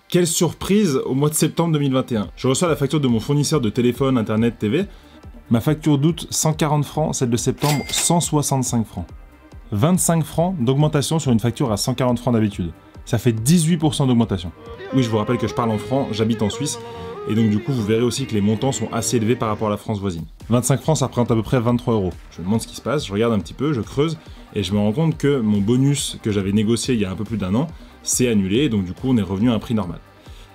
Quelle surprise au mois de septembre 2021. Je reçois la facture de mon fournisseur de téléphone, internet, TV. Ma facture d'août, 140 francs, celle de septembre, 165 francs. 25 francs d'augmentation sur une facture à 140 francs d'habitude. Ça fait 18% d'augmentation. Oui, je vous rappelle que je parle en francs, j'habite en Suisse, et donc du coup vous verrez aussi que les montants sont assez élevés par rapport à la France voisine. 25 francs, ça représente à peu près 23 €. Je me demande ce qui se passe, je regarde un petit peu, je creuse, et je me rends compte que mon bonus que j'avais négocié il y a un peu plus d'1 an, c'est annulé, et donc du coup on est revenu à un prix normal.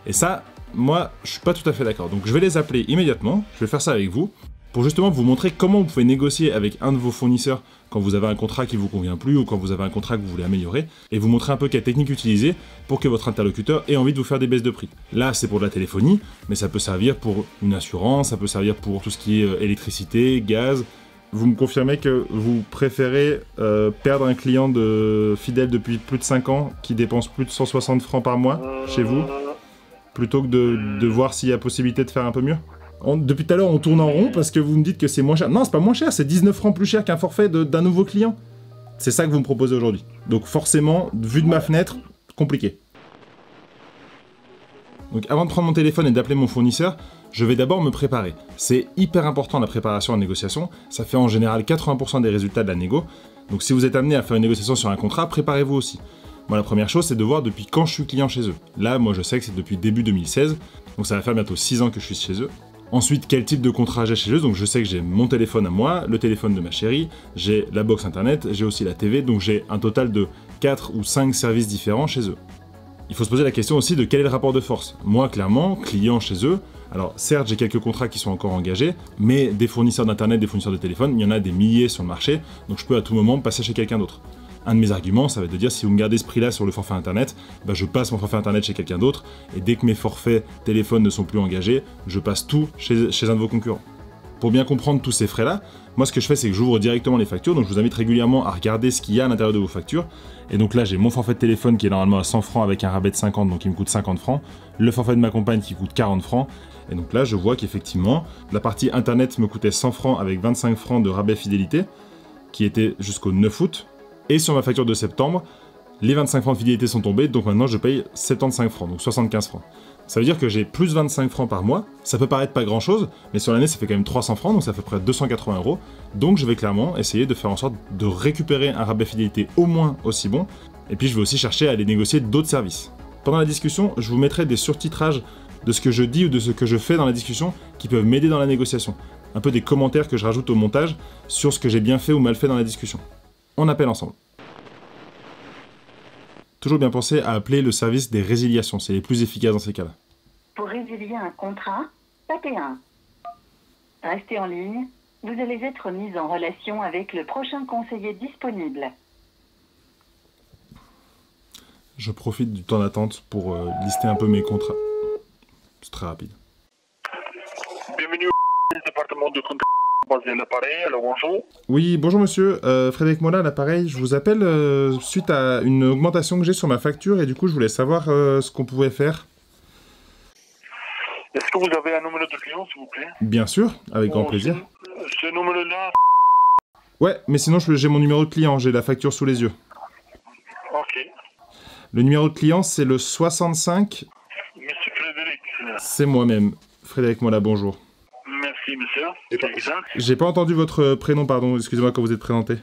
Et ça, moi, je suis pas tout à fait d'accord. Donc je vais les appeler immédiatement, je vais faire ça avec vous, pour justement vous montrer comment vous pouvez négocier avec un de vos fournisseurs quand vous avez un contrat qui vous convient plus ou quand vous avez un contrat que vous voulez améliorer, et vous montrer un peu quelle technique utiliser pour que votre interlocuteur ait envie de vous faire des baisses de prix. Là, c'est pour de la téléphonie, mais ça peut servir pour une assurance, ça peut servir pour tout ce qui est électricité, gaz. Vous me confirmez que vous préférez perdre un client fidèle depuis plus de 5 ans qui dépense plus de 160 francs par mois chez vous, plutôt que de voir s'il y a possibilité de faire un peu mieux? Depuis tout à l'heure, on tourne en rond parce que vous me dites que c'est moins cher. Non, c'est pas moins cher, c'est 19 francs plus cher qu'un forfait d'un nouveau client. C'est ça que vous me proposez aujourd'hui. Donc forcément, vu de ma fenêtre, compliqué. Donc avant de prendre mon téléphone et d'appeler mon fournisseur, je vais d'abord me préparer. C'est hyper important la préparation en négociation, ça fait en général 80% des résultats de la négo. Donc si vous êtes amené à faire une négociation sur un contrat, préparez-vous aussi. Moi, la première chose, c'est de voir depuis quand je suis client chez eux. Là, moi, je sais que c'est depuis début 2016, donc ça va faire bientôt 6 ans que je suis chez eux. Ensuite, quel type de contrat j'ai chez eux? Donc je sais que j'ai mon téléphone à moi, le téléphone de ma chérie, j'ai la box internet, j'ai aussi la TV, donc j'ai un total de 4 ou 5 services différents chez eux. Il faut se poser la question aussi de quel est le rapport de force. Moi, clairement, client chez eux, alors certes, j'ai quelques contrats qui sont encore engagés, mais des fournisseurs d'internet, des fournisseurs de téléphone, il y en a des milliers sur le marché, donc je peux à tout moment passer chez quelqu'un d'autre. Un de mes arguments, ça va être de dire, si vous me gardez ce prix-là sur le forfait internet, bah je passe mon forfait internet chez quelqu'un d'autre, et dès que mes forfaits téléphone ne sont plus engagés, je passe tout chez un de vos concurrents. Pour bien comprendre tous ces frais-là, moi ce que je fais, c'est que j'ouvre directement les factures, donc je vous invite régulièrement à regarder ce qu'il y a à l'intérieur de vos factures. Et donc là, j'ai mon forfait de téléphone qui est normalement à 100 francs avec un rabais de 50, donc il me coûte 50 francs, le forfait de ma compagne qui coûte 40 francs, et donc là, je vois qu'effectivement, la partie internet me coûtait 100 francs avec 25 francs de rabais fidélité, qui était jusqu'au 9 août, et sur ma facture de septembre, les 25 francs de fidélité sont tombés, donc maintenant je paye 75 francs, donc 75 francs. Ça veut dire que j'ai plus 25 francs par mois, ça peut paraître pas grand chose, mais sur l'année ça fait quand même 300 francs, donc ça fait près de 280 €, donc je vais clairement essayer de faire en sorte de récupérer un rabais fidélité au moins aussi bon, et puis je vais aussi chercher à aller négocier d'autres services. Pendant la discussion, je vous mettrai des surtitrages de ce que je dis ou de ce que je fais dans la discussion qui peuvent m'aider dans la négociation. Un peu des commentaires que je rajoute au montage sur ce que j'ai bien fait ou mal fait dans la discussion. On appelle ensemble. Toujours bien penser à appeler le service des résiliations, c'est les plus efficaces dans ces cas-là. Pour résilier un contrat, tapez 1. Restez en ligne, vous allez être mis en relation avec le prochain conseiller disponible. Je profite du temps d'attente pour lister un peu mes contrats. C'est très rapide. Bienvenue au département de comptabilité basé à l'appareil, alors bonjour. Oui, bonjour monsieur, Frédéric Mola à l'appareil. Je vous appelle suite à une augmentation que j'ai sur ma facture et du coup je voulais savoir ce qu'on pouvait faire. Est-ce que vous avez un numéro de client s'il vous plaît? Bien sûr, avec grand plaisir. Ce numéro-là? Ouais, mais sinon j'ai mon numéro de client, j'ai la facture sous les yeux. Ok. Le numéro de client c'est le 65... Monsieur Frédéric. C'est moi-même, Frédéric Mola, bonjour. Merci monsieur. Exact. J'ai pas entendu votre prénom, pardon, excusez-moi quand vous êtes présenté.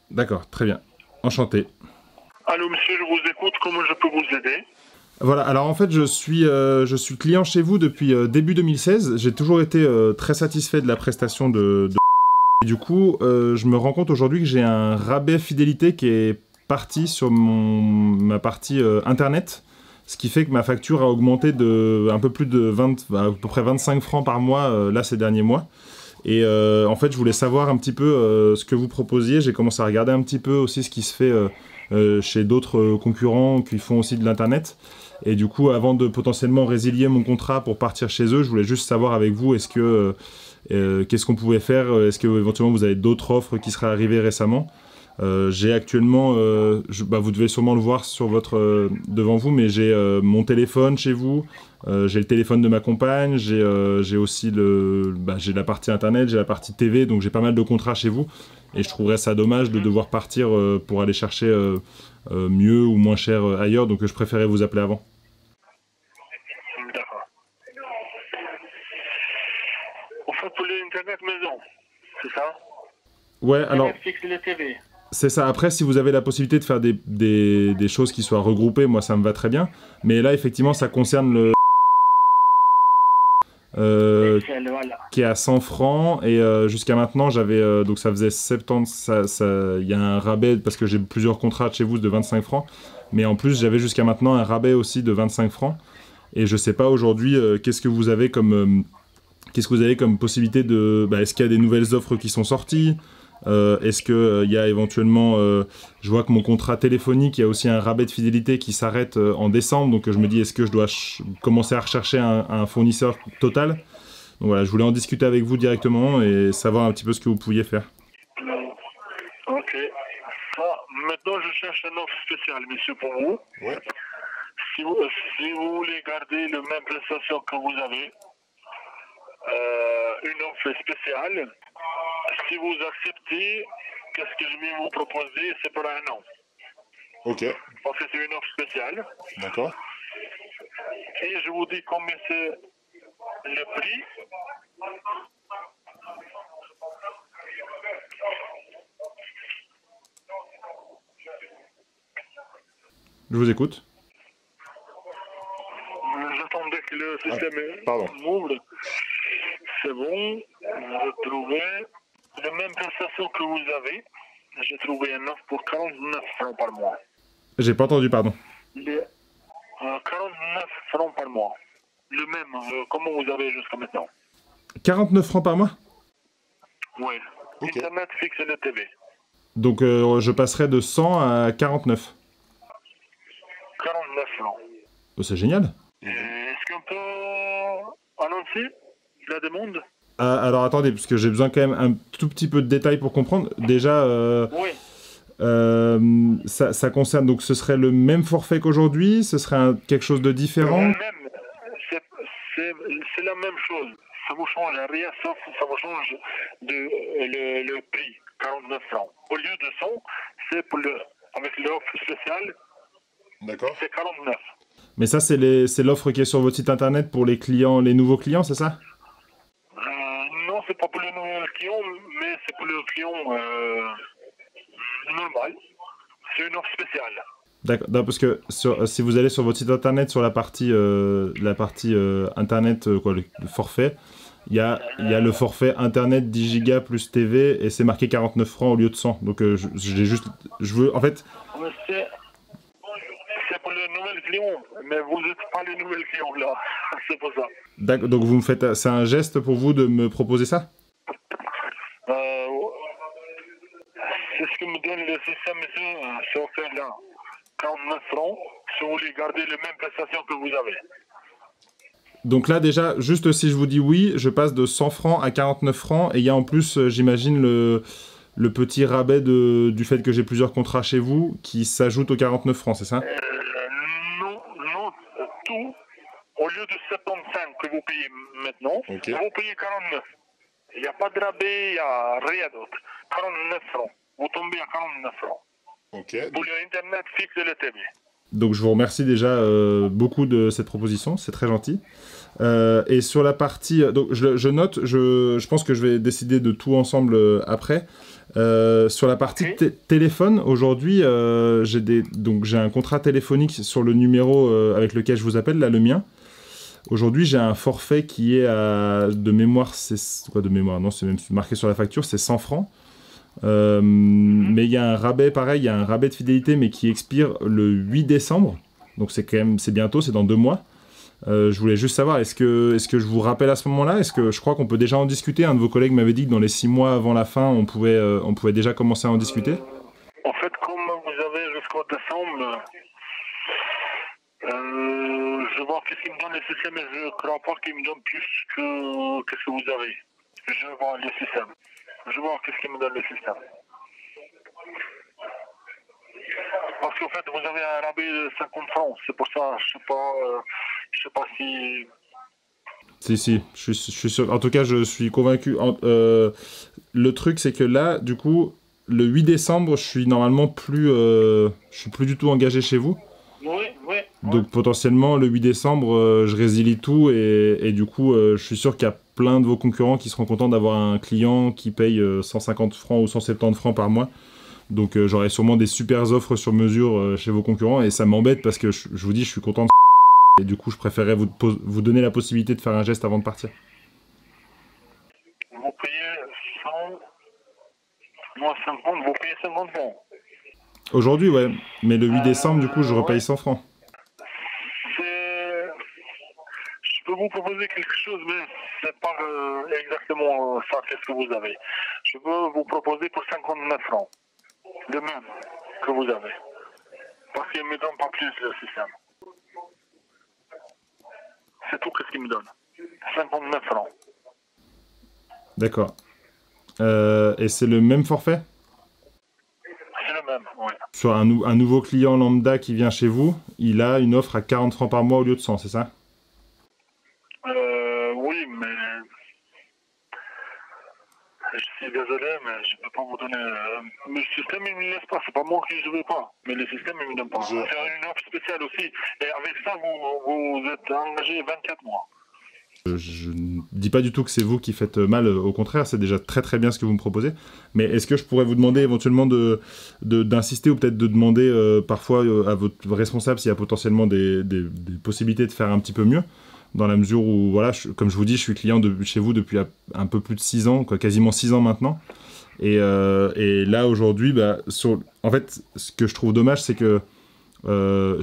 D'accord, très bien. Enchanté. Allô monsieur, je vous écoute, comment je peux vous aider? Voilà, alors en fait je suis client chez vous depuis début 2016, j'ai toujours été très satisfait de la prestation de... Et du coup, je me rends compte aujourd'hui que j'ai un rabais fidélité qui est parti sur ma partie internet, ce qui fait que ma facture a augmenté de un peu plus de à peu près 25 francs par mois là ces derniers mois. Et en fait, je voulais savoir un petit peu ce que vous proposiez. J'ai commencé à regarder un petit peu aussi ce qui se fait chez d'autres concurrents qui font aussi de l'internet. Et du coup, avant de potentiellement résilier mon contrat pour partir chez eux, je voulais juste savoir avec vous, est-ce que qu'est-ce qu'on pouvait faire? Est-ce que éventuellement vous avez d'autres offres qui seraient arrivées récemment? J'ai actuellement, vous devez sûrement le voir sur devant vous, mais j'ai mon téléphone chez vous, j'ai le téléphone de ma compagne, j'ai aussi j'ai la partie internet, j'ai la partie TV, donc j'ai pas mal de contrats chez vous. Et je trouverais ça dommage de devoir partir pour aller chercher mieux ou moins cher ailleurs, donc je préférais vous appeler avant. D'accord. En fait, pour l'Internet maison, c'est ça? Ouais, alors... Internet fixe le TV. C'est ça. Après, si vous avez la possibilité de faire des choses qui soient regroupées, moi, ça me va très bien. Mais là, effectivement, ça concerne le... Voilà. qui est à 100 francs. Et jusqu'à maintenant, j'avais... donc, ça faisait 70... Il y a un rabais, parce que j'ai plusieurs contrats de chez vous de 25 francs. Mais en plus, j'avais jusqu'à maintenant un rabais aussi de 25 francs. Et je sais pas, aujourd'hui, qu'est-ce que vous avez comme possibilité de... est-ce qu'il y a des nouvelles offres qui sont sorties? Est-ce qu'il y a éventuellement... je vois que mon contrat téléphonique, il y a aussi un rabais de fidélité qui s'arrête en décembre. Donc je me dis, est-ce que je dois commencer à rechercher un fournisseur total? Donc voilà, je voulais en discuter avec vous directement et savoir un petit peu ce que vous pouviez faire. Ok. Ça, maintenant, je cherche une offre spéciale, monsieur, pour vous. Ouais. Si vous voulez garder la même prestation que vous avez, une offre spéciale, si vous acceptez, qu'est-ce que je vais vous proposer? C'est pour un an. Ok. Parce que c'est une offre spéciale. D'accord. Et je vous dis combien c'est le prix. Je vous écoute. J'attendais que le système pardon. m'ouvre. C'est bon. J'ai trouvé la même prestation que vous avez. J'ai trouvé un offre pour 49 francs par mois. J'ai pas entendu, pardon. 49 francs par mois. Le même, comment vous avez jusqu'à maintenant. 49 francs par mois? Oui. Ok. Internet fixe et le TV. Donc je passerai de 100 à 49. 49 francs. Oh, c'est génial. Est-ce qu'on peut annoncer la demande? Alors attendez, parce que j'ai besoin quand même un tout petit peu de détails pour comprendre. Déjà, Oui. ça concerne, donc ce serait le même forfait qu'aujourd'hui? Ce serait quelque chose de différent? Même, c'est la même chose. Ça vous change rien, sauf ça vous change le prix, 49 francs. Au lieu de 100, c'est avec l'offre spéciale, D'accord. c'est 49. Mais ça, c'est l'offre qui est sur votre site internet pour les clients, les nouveaux clients, c'est ça? Non, c'est pas pour les nouveaux clients, mais c'est pour les clients normal. C'est une offre spéciale. D'accord, non, parce que si vous allez sur votre site internet, sur la partie internet, le forfait, il y a le forfait internet 10 gigas plus TV et c'est marqué 49 francs au lieu de 100. Donc je veux, en fait... C'est pour les nouvelles clients, mais vous n'êtes pas les nouvelles clients là, c'est pour ça. D'accord, donc vous me faites, c'est un geste pour vous de me proposer ça? C'est ce que me donne le système, monsieur, c'est offert là. 49 francs, si vous voulez garder les mêmes prestations que vous avez. Donc là déjà, juste si je vous dis oui, je passe de 100 francs à 49 francs et il y a en plus, j'imagine, le petit rabais du fait que j'ai plusieurs contrats chez vous qui s'ajoute aux 49 francs, c'est ça? Non, tout, au lieu de 75 que vous payez maintenant, Okay. vous payez 49. Il n'y a pas de rabais, il n'y a rien d'autre. 49 francs. Vous tombez à 49 francs. Okay. Pour l'Internet fixe et le TV. Donc je vous remercie déjà beaucoup de cette proposition, c'est très gentil. Et sur la partie... donc je note, je pense que je vais décider de tout ensemble après. Sur la partie téléphone, aujourd'hui, j'ai un contrat téléphonique sur le numéro avec lequel je vous appelle, là, le mien. Aujourd'hui, j'ai un forfait qui est de mémoire, c'est quoi de mémoire? Non, c'est même marqué sur la facture, c'est 100 francs. Mais il y a un rabais, pareil, il y a un rabais de fidélité, mais qui expire le 8 décembre. Donc c'est bientôt, c'est dans 2 mois. Je voulais juste savoir, est-ce que je vous rappelle à ce moment-là? Est-ce que je crois qu'on peut déjà en discuter? Un de vos collègues m'avait dit que dans les 6 mois avant la fin, on pouvait déjà commencer à en discuter. En fait, comme vous avez jusqu'au décembre, je vois qu'est-ce qu'il me donne le système et je ne crois pas qu'il me donne plus que ce que vous avez. Je vois le système. Je vois qu'est-ce qu'il me donne le système. Parce qu'en fait, vous avez un rabais de 50 francs. C'est pour ça, je sais pas si... Si, je suis sûr. En tout cas, je suis convaincu. Le truc, c'est que là, du coup, le 8 décembre, je suis normalement plus... je suis plus du tout engagé chez vous. Oui. Donc potentiellement, le 8 décembre, je résilie tout et du coup, je suis sûr qu'il y a plein de vos concurrents qui seront contents d'avoir un client qui paye 150 francs ou 170 francs par mois. Donc j'aurai sûrement des super offres sur mesure chez vos concurrents et ça m'embête parce que je vous dis, je suis content de et du coup, je préférerais vous donner la possibilité de faire un geste avant de partir. Vous payez 100... Moi, 50, vous payez 50 francs. Aujourd'hui, ouais. Mais le 8 décembre, du coup, je repaye ouais. 100 francs. Je peux vous proposer quelque chose, mais c'est pas exactement ça, qu'est-ce que vous avez. Je peux vous proposer pour 59 francs. Le même que vous avez. Parce qu'il ne me donne pas plus le système. C'est tout ce qu'il me donne. 59 francs. D'accord. Et c'est le même forfait ? C'est le même, oui. Sur un nouveau client lambda qui vient chez vous, il a une offre à 40 francs par mois au lieu de 100, c'est ça ? Oui, mais... Je suis désolé, mais je ne peux pas vous donner... Le système, il ne me laisse pas. C'est pas moi qui ne veux pas. Mais le système, il ne me donne pas. C'est une offre spéciale aussi. Et avec ça, vous êtes engagé 24 mois. Je ne dis pas du tout que c'est vous qui faites mal, au contraire, c'est déjà très très bien ce que vous me proposez. Mais est-ce que je pourrais vous demander éventuellement d'insister ou peut-être de demander parfois à votre responsable s'il y a potentiellement des possibilités de faire un petit peu mieux ? Dans la mesure où, voilà, comme je vous dis, je suis client chez vous depuis un peu plus de 6 ans, quoi, quasiment 6 ans maintenant. Et là, aujourd'hui, en fait, ce que je trouve dommage, c'est que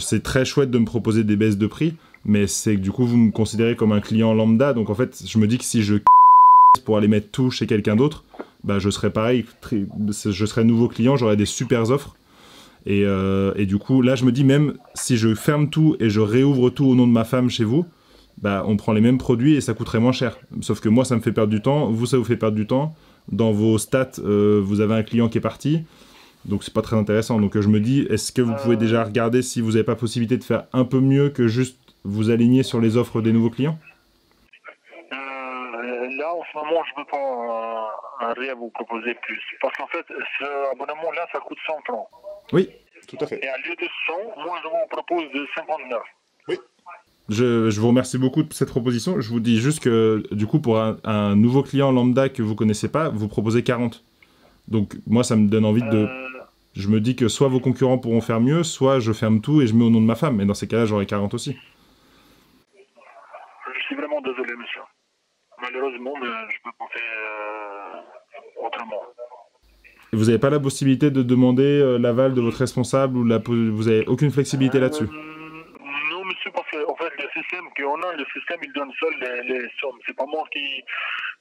c'est très chouette de me proposer des baisses de prix, mais c'est que du coup, vous me considérez comme un client lambda. Donc, en fait, je me dis que si je pour aller mettre tout chez quelqu'un d'autre, je serais pareil, je serais nouveau client, j'aurais des super offres. Et du coup, là, je me dis, même si je ferme tout et je réouvre tout au nom de ma femme chez vous, on prend les mêmes produits et ça coûterait moins cher. Sauf que moi, ça me fait perdre du temps, vous, ça vous fait perdre du temps. Dans vos stats, vous avez un client qui est parti, donc c'est pas très intéressant. Donc je me dis, est-ce que vous pouvez déjà regarder si vous n'avez pas possibilité de faire un peu mieux que juste vous aligner sur les offres des nouveaux clients ? Là, en ce moment, je ne peux pas rien vous proposer plus. Parce qu'en fait, ce abonnement-là, ça coûte 100 francs. Oui, tout à fait. Et à lieu de 100, moi, je vous propose de 59. Oui. Je vous remercie beaucoup de cette proposition. Je vous dis juste que, du coup, pour un nouveau client lambda que vous connaissez pas, vous proposez 40. Donc, moi, ça me donne envie de... Je me dis que soit vos concurrents pourront faire mieux, soit je ferme tout et je mets au nom de ma femme. Et dans ces cas-là, j'aurai 40 aussi. Je suis vraiment désolé, monsieur. Malheureusement, mais je peux pas faire autrement. Et vous n'avez pas la possibilité de demander l'aval de votre responsable ou vous n'avez aucune flexibilité là-dessus ? Non, monsieur, parce qu'en fait, le système qu'on a, le système, il donne seul les sommes. C'est pas moi qui...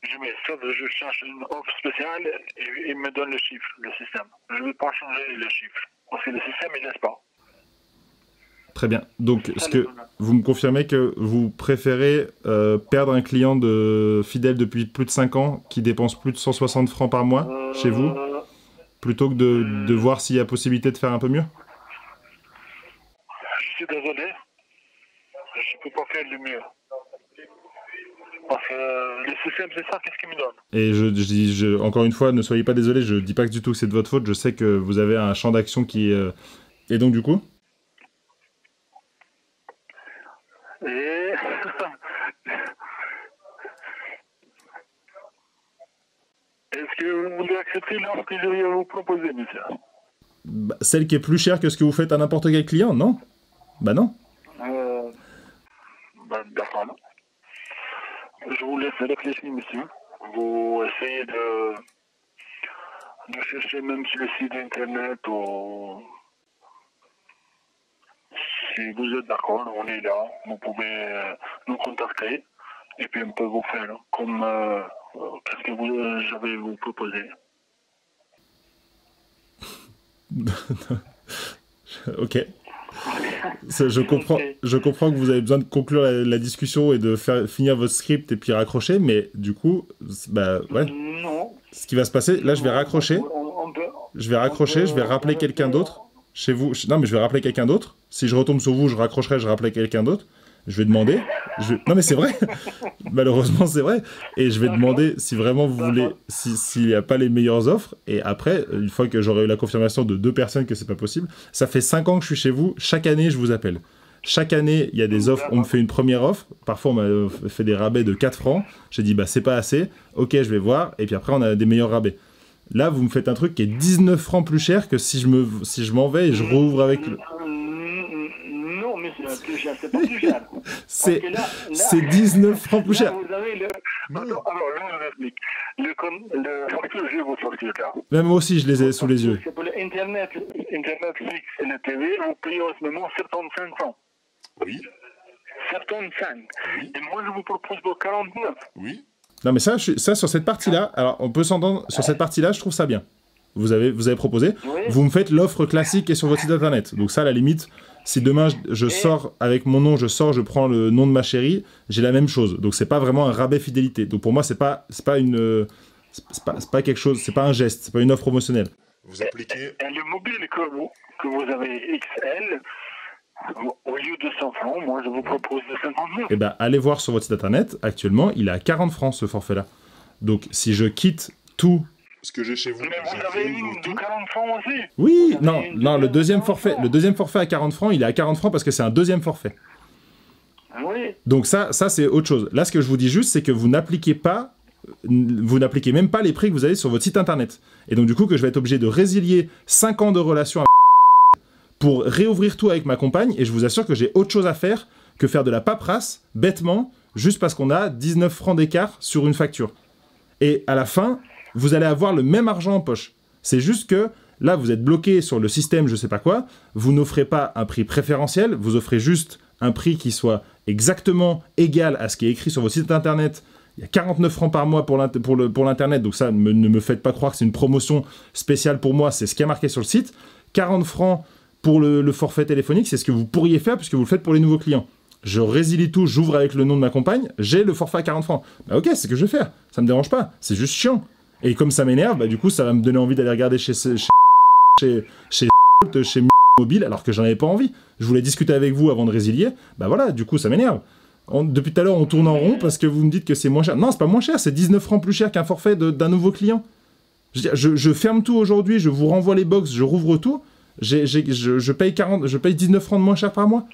Je mets, sauf je cherche une offre spéciale et il me donne le chiffre, le système. Je ne vais pas changer les chiffres, parce que le système, il ne laisse pas. Très bien. Donc, vous me confirmez que vous préférez perdre un client fidèle depuis plus de 5 ans qui dépense plus de 160 francs par mois chez vous, plutôt que de voir s'il y a possibilité de faire un peu mieux ? Je suis désolé. Je ne peux pas faire le mieux. Parce que le système, c'est ça, qu'est-ce qu'il me donne. Et je dis, encore une fois, ne soyez pas désolé, je ne dis pas du tout que c'est de votre faute, je sais que vous avez un champ d'action qui est... Et donc, du coup ? Et... Est-ce que vous voulez accepter l'offre que je vais vous proposer, monsieur ? Celle qui est plus chère que ce que vous faites à n'importe quel client, non ? Non. D'accord. Je vous laisse réfléchir, monsieur. Vous essayez de chercher même sur le site internet ou... Si vous êtes d'accord, on est là. Vous pouvez nous contacter et puis on peut vous faire comme qu'est-ce que j'avais vous proposé. Ok. Je comprends que vous avez besoin de conclure la discussion et de finir votre script et puis raccrocher, mais du coup, ouais. Non. Ce qui va se passer, là, je vais raccrocher. Je vais rappeler quelqu'un d'autre. chez vous... Non, mais je vais rappeler quelqu'un d'autre. Si je retombe sur vous, je raccrocherai, je rappellerai quelqu'un d'autre. Je vais demander... Non, mais c'est vrai. Malheureusement, c'est vrai. Et je vais demander si vraiment vous voulez... S'il n'y a pas les meilleures offres. Et après, une fois que j'aurai eu la confirmation de 2 personnes que c'est pas possible, ça fait 5 ans que je suis chez vous. Chaque année, je vous appelle. Chaque année, il y a des offres. On me fait une première offre. Parfois, on m'a fait des rabais de 4 francs. J'ai dit, bah, c'est pas assez. Ok, je vais voir. Et puis après, on a des meilleurs rabais. Là, vous me faites un truc qui est 19 francs plus cher que si je m'en vais et je rouvre avec... Non, mais c'est plus cher, c'est pas plus cher. C'est 19 francs plus cher. Vous avez le... Alors, là, je vous explique. Le facture, je vais vous sortir là. Même moi aussi, je les ai sous les yeux. C'est pour l'Internet fixe et le TV, vous payez en ce moment 75 francs. Oui. 75. Oui. Et moi, je vous propose pour 49. Oui. Non, mais ça, sur cette partie-là, alors on peut s'entendre, sur cette partie-là, je trouve ça bien. Vous avez proposé, Oui. vous me faites l'offre classique qui est sur votre site internet. Donc ça, à la limite, si demain je sors avec mon nom, je prends le nom de ma chérie, j'ai la même chose. Donc c'est pas vraiment un rabais fidélité. Donc pour moi, c'est pas quelque chose, c'est pas un geste, c'est pas une offre promotionnelle. Vous appliquez... Et le mobile que vous avez XL, au lieu de 100 francs, moi, je vous propose de 59. Eh ben, allez voir sur votre site internet, actuellement, il est à 40 francs ce forfait-là. Donc si je quitte tout... Ce que j'ai chez vous, Mais vous avez une de 40 francs aussi. Oui, Vous avez une non, de le deuxième 40 forfait, francs. le deuxième forfait à 40 francs, il est à 40 francs parce que c'est un deuxième forfait. Oui. Donc ça c'est autre chose. Là, ce que je vous dis juste, c'est que vous n'appliquez même pas les prix que vous avez sur votre site internet. Et donc du coup, que je vais être obligé de résilier 5 ans de relation pour réouvrir tout avec ma compagne, et je vous assure que j'ai autre chose à faire que faire de la paperasse, bêtement, juste parce qu'on a 19 francs d'écart sur une facture. Et à la fin, vous allez avoir le même argent en poche. C'est juste que là, vous êtes bloqué sur le système, je sais pas quoi, vous n'offrez pas un prix préférentiel, vous offrez juste un prix qui soit exactement égal à ce qui est écrit sur votre site internet. Il y a 49 francs par mois pour l'internet, donc ça, ne me faites pas croire que c'est une promotion spéciale pour moi, c'est ce qui est marqué sur le site. 40 francs pour le forfait téléphonique, c'est ce que vous pourriez faire puisque vous le faites pour les nouveaux clients. Je résilie tout, j'ouvre avec le nom de ma compagne, j'ai le forfait à 40 francs. Bah ok, c'est ce que je vais faire, ça me dérange pas, c'est juste chiant. Et comme ça m'énerve, bah du coup ça va me donner envie d'aller regarder chez Mobile alors que j'en avais pas envie. Je voulais discuter avec vous avant de résilier, bah voilà, du coup ça m'énerve. Depuis tout à l'heure on tourne en rond parce que vous me dites que c'est moins cher. Non, c'est pas moins cher, c'est 19 francs plus cher qu'un forfait d'un nouveau client. Je ferme tout aujourd'hui, je vous renvoie les box, je rouvre tout, je paye 19 francs de moins cher par mois.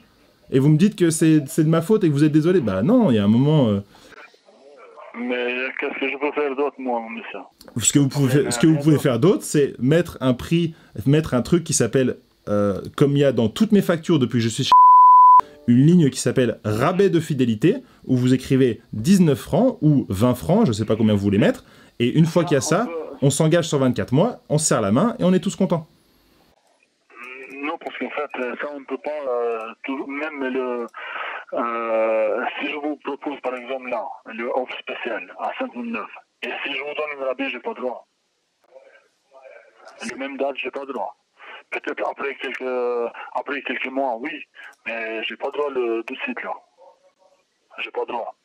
Et vous me dites que c'est de ma faute et que vous êtes désolé. Bah non, il y a un moment... Mais qu'est-ce que je peux faire d'autre, moi, monsieur? Ce que vous pouvez faire d'autre, c'est mettre un truc qui s'appelle, comme il y a dans toutes mes factures depuis que je suis chez une ligne qui s'appelle rabais de fidélité, où vous écrivez 19 francs ou 20 francs, je sais pas combien vous voulez mettre, et une fois qu'il y a ça, on s'engage sur 24 mois, on se serre la main et on est tous contents. Non, parce qu'en fait, ça, on ne peut pas, même si je vous propose, par exemple, là, le offre spécial à 59, et si je vous donne une rabais, j'ai pas droit. La même date, j'ai pas droit. Peut-être après quelques mois, oui, mais j'ai pas droit tout de suite, là. J'ai pas droit.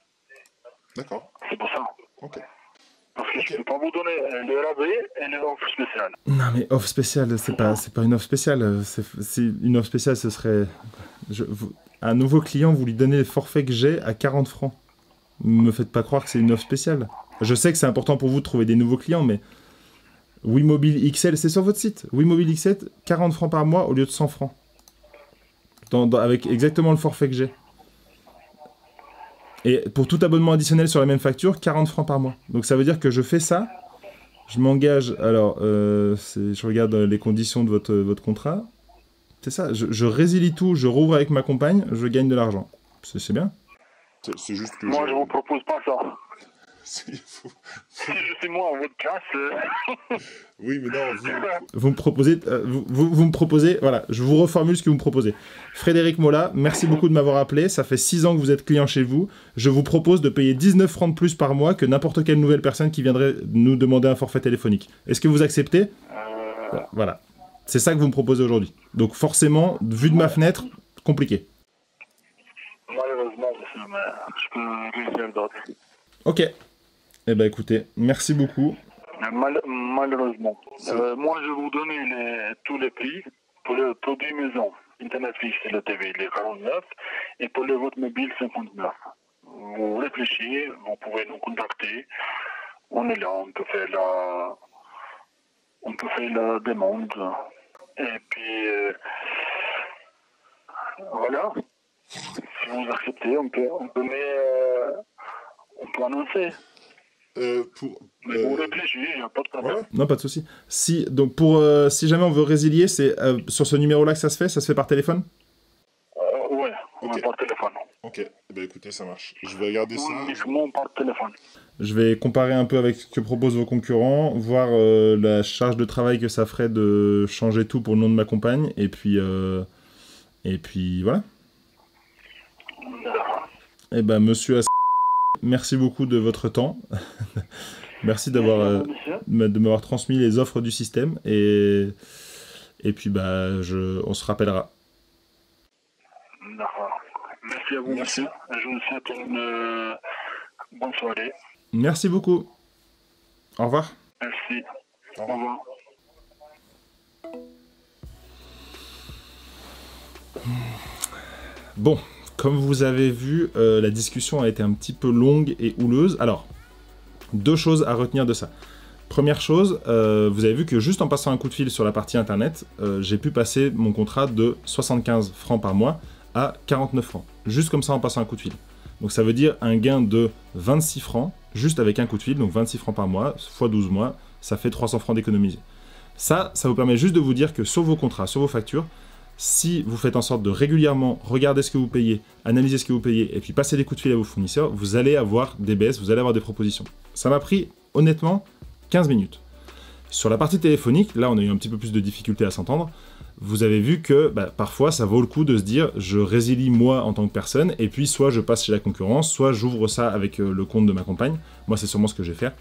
D'accord. C'est pour ça. Ok. Parce que je ne peux pas vous donner le rabais et l'offre spéciale. Non mais offre spéciale, c'est pas une offre spéciale. C'est une offre spéciale, ce serait... un nouveau client, vous lui donnez les forfaits que j'ai à 40 francs. Ne me faites pas croire que c'est une offre spéciale. Je sais que c'est important pour vous de trouver des nouveaux clients, mais... Wimobile XL, c'est sur votre site. Wimobile XL, 40 francs par mois au lieu de 100 francs. Avec exactement le forfait que j'ai. Et pour tout abonnement additionnel sur la même facture, 40 francs par mois. Donc ça veut dire que je fais ça, je m'engage, alors, je regarde les conditions de votre contrat. C'est ça, je résilie tout, je rouvre avec ma compagne, je gagne de l'argent. C'est bien. C'est juste que... Moi, je vous propose pas ça. Si Si je suis moi en votre place... Oui, mais non, Vous me proposez, vous me proposez, voilà, je vous reformule ce que vous me proposez. Frédéric Mola, merci beaucoup de m'avoir appelé, ça fait 6 ans que vous êtes client chez vous. Je vous propose de payer 19 francs de plus par mois que n'importe quelle nouvelle personne qui viendrait nous demander un forfait téléphonique. Est-ce que vous acceptez? Voilà, c'est ça que vous me proposez aujourd'hui. Donc forcément, vu de ma fenêtre, compliqué. Malheureusement, monsieur, mais je peux rien faire d'autre. Ok. Eh ben écoutez, merci beaucoup. Malheureusement. Moi, je vais vous donner tous les prix pour le produit maison, Internet fixe et le TV, il est 49, et pour le vote mobile, 59. Vous réfléchissez, vous pouvez nous contacter. On est là, on peut faire la demande. Et puis, voilà. Si vous acceptez, on peut annoncer. Mais vous réfléchissez, il n'y a pas de problème. Ouais. Non, pas de souci. Si jamais on veut résilier, c'est sur ce numéro-là que ça se fait par téléphone? Ouais, Ok. par téléphone. Ok, eh ben écoutez, ça marche. Je vais regarder ça. Uniquement par téléphone. Je vais comparer un peu avec ce que proposent vos concurrents, voir la charge de travail que ça ferait de changer tout pour le nom de ma compagne, et puis voilà. Eh ben, monsieur merci beaucoup de votre temps. Merci de m'avoir transmis les offres du système, et puis on se rappellera. D'accord. Merci à vous, Merci. monsieur. Je vous souhaite une bonne soirée. Merci beaucoup. Au revoir. Merci. Au Au revoir. Bon, comme vous avez vu, la discussion a été un petit peu longue et houleuse. Alors, deux choses à retenir de ça. Première chose, vous avez vu que juste en passant un coup de fil sur la partie internet, j'ai pu passer mon contrat de 75 francs par mois à 49 francs. Juste comme ça en passant un coup de fil. Donc ça veut dire un gain de 26 francs, juste avec un coup de fil, donc 26 francs par mois, x 12 mois, ça fait 300 francs d'économiser. Ça vous permet juste de vous dire que sur vos contrats, sur vos factures, si vous faites en sorte de régulièrement regarder ce que vous payez, analyser ce que vous payez, et puis passer des coups de fil à vos fournisseurs, vous allez avoir des baisses, vous allez avoir des propositions. Ça m'a pris, honnêtement, 15 minutes. Sur la partie téléphonique, là on a eu un petit peu plus de difficultés à s'entendre. Vous avez vu que parfois ça vaut le coup de se dire je résilie moi en tant que personne, et puis soit je passe chez la concurrence, soit j'ouvre ça avec le compte de ma compagne. Moi c'est sûrement ce que je vais faire.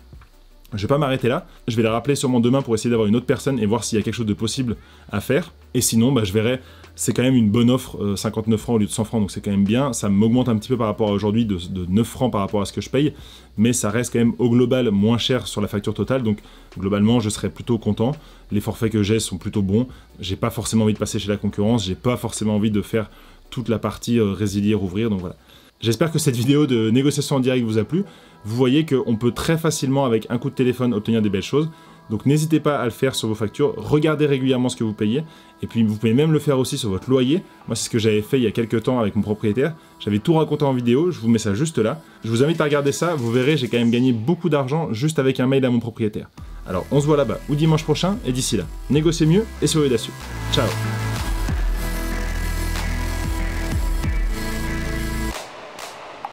Je vais pas m'arrêter là, je vais la rappeler sûrement demain pour essayer d'avoir une autre personne et voir s'il y a quelque chose de possible à faire. Et sinon, je verrai, c'est quand même une bonne offre, 59 francs au lieu de 100 francs, donc c'est quand même bien. Ça m'augmente un petit peu par rapport à aujourd'hui de 9 francs par rapport à ce que je paye, mais ça reste quand même au global moins cher sur la facture totale, donc globalement je serais plutôt content. Les forfaits que j'ai sont plutôt bons, j'ai pas forcément envie de passer chez la concurrence, j'ai pas forcément envie de faire toute la partie résilier, rouvrir, donc voilà. J'espère que cette vidéo de négociation en direct vous a plu. Vous voyez qu'on peut très facilement, avec un coup de téléphone, obtenir des belles choses. Donc n'hésitez pas à le faire sur vos factures. Regardez régulièrement ce que vous payez. Et puis vous pouvez même le faire aussi sur votre loyer. Moi, c'est ce que j'avais fait il y a quelques temps avec mon propriétaire. J'avais tout raconté en vidéo. Je vous mets ça juste là. Je vous invite à regarder ça. Vous verrez, j'ai quand même gagné beaucoup d'argent juste avec un mail à mon propriétaire. Alors, on se voit là-bas ou dimanche prochain. Et d'ici là, négociez mieux et soyez audacieux. Ciao!